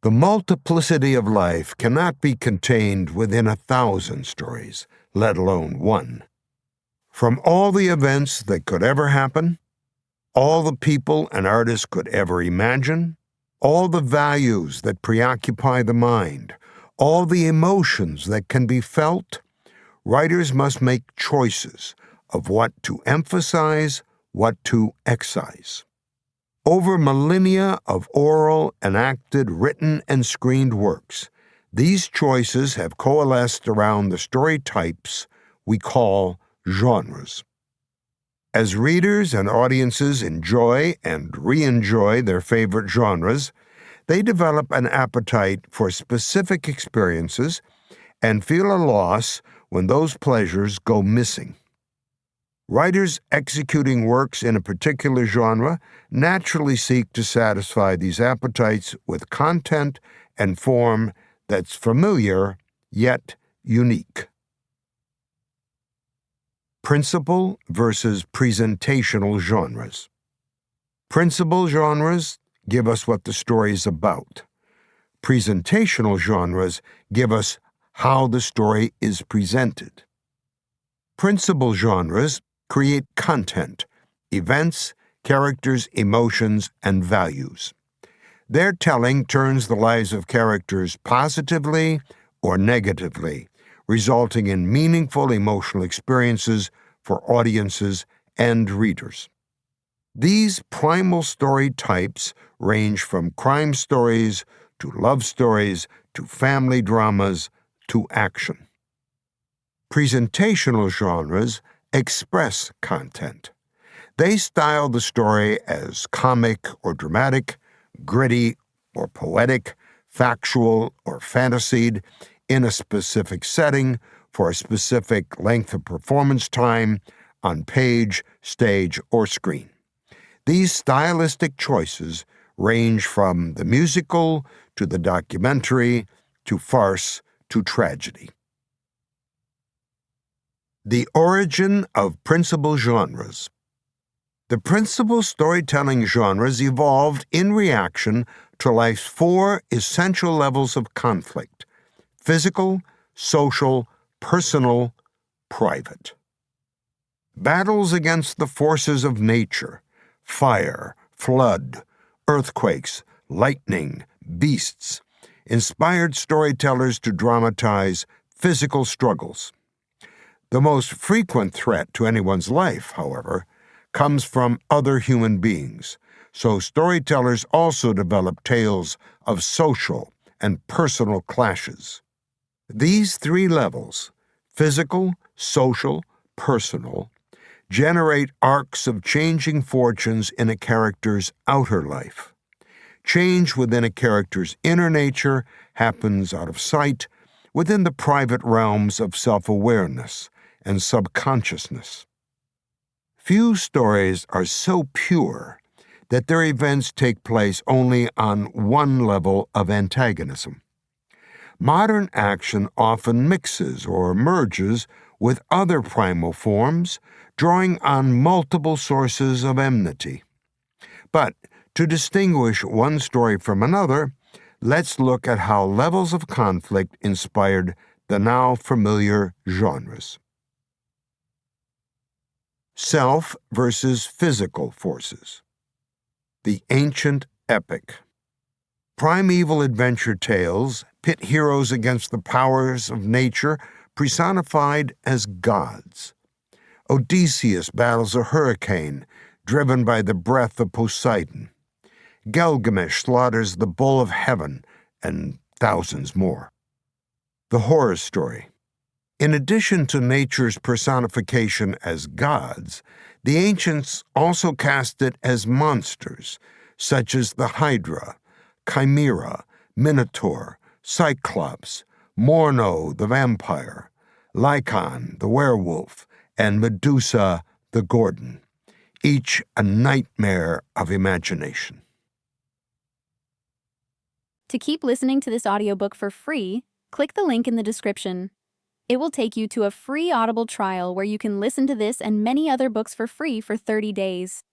The multiplicity of life cannot be contained within 1,000 stories, let alone one. From all the events that could ever happen, all the people an artist could ever imagine, all the values that preoccupy the mind, all the emotions that can be felt, writers must make choices of what to emphasize, what to excise. Over millennia of oral, enacted, written, and screened works, these choices have coalesced around the story types we call genres. As readers and audiences enjoy and re-enjoy their favorite genres, they develop an appetite for specific experiences and feel a loss when those pleasures go missing. Writers executing works in a particular genre naturally seek to satisfy these appetites with content and form that's familiar yet unique. Principal versus presentational genres. Principal genres give us what the story is about. Presentational genres give us how the story is presented. Principal genres create content, events, characters, emotions, and values. Their telling turns the lives of characters positively or negatively, resulting in meaningful emotional experiences for audiences and readers. These primal story types range from crime stories to love stories to family dramas to action. Presentational genres express content. They style the story as comic or dramatic, gritty or poetic, factual or fantasied, in a specific setting, for a specific length of performance time, on page, stage, or screen. These stylistic choices range from the musical to the documentary to farce to tragedy. The origin of principal genres. The principal storytelling genres evolved in reaction to life's four essential levels of conflict: physical, social, personal, private. Battles against the forces of nature, fire, flood, earthquakes, lightning, beasts, inspired storytellers to dramatize physical struggles. The most frequent threat to anyone's life, however, comes from other human beings, so storytellers also develop tales of social and personal clashes. These three levels, physical, social, personal, generate arcs of changing fortunes in a character's outer life. Change within a character's inner nature happens out of sight, within the private realms of self-awareness and subconsciousness. Few stories are so pure that their events take place only on one level of antagonism. Modern action often mixes or merges with other primal forms, drawing on multiple sources of enmity. But to distinguish one story from another, let's look at how levels of conflict inspired the now familiar genres. Self versus physical forces. The ancient epic. Primeval adventure tales pit heroes against the powers of nature personified as gods. Odysseus battles a hurricane driven by the breath of Poseidon. Gilgamesh slaughters the bull of heaven, and thousands more. The horror story. In addition to nature's personification as gods, the ancients also cast it as monsters, such as the Hydra, Chimera, Minotaur, Cyclops, Morno the vampire, Lycaon the werewolf, and Medusa the Gorgon, each a nightmare of imagination. To keep listening to this audiobook for free, click the link in the description. It will take you to a free Audible trial where you can listen to this and many other books for free for 30 days.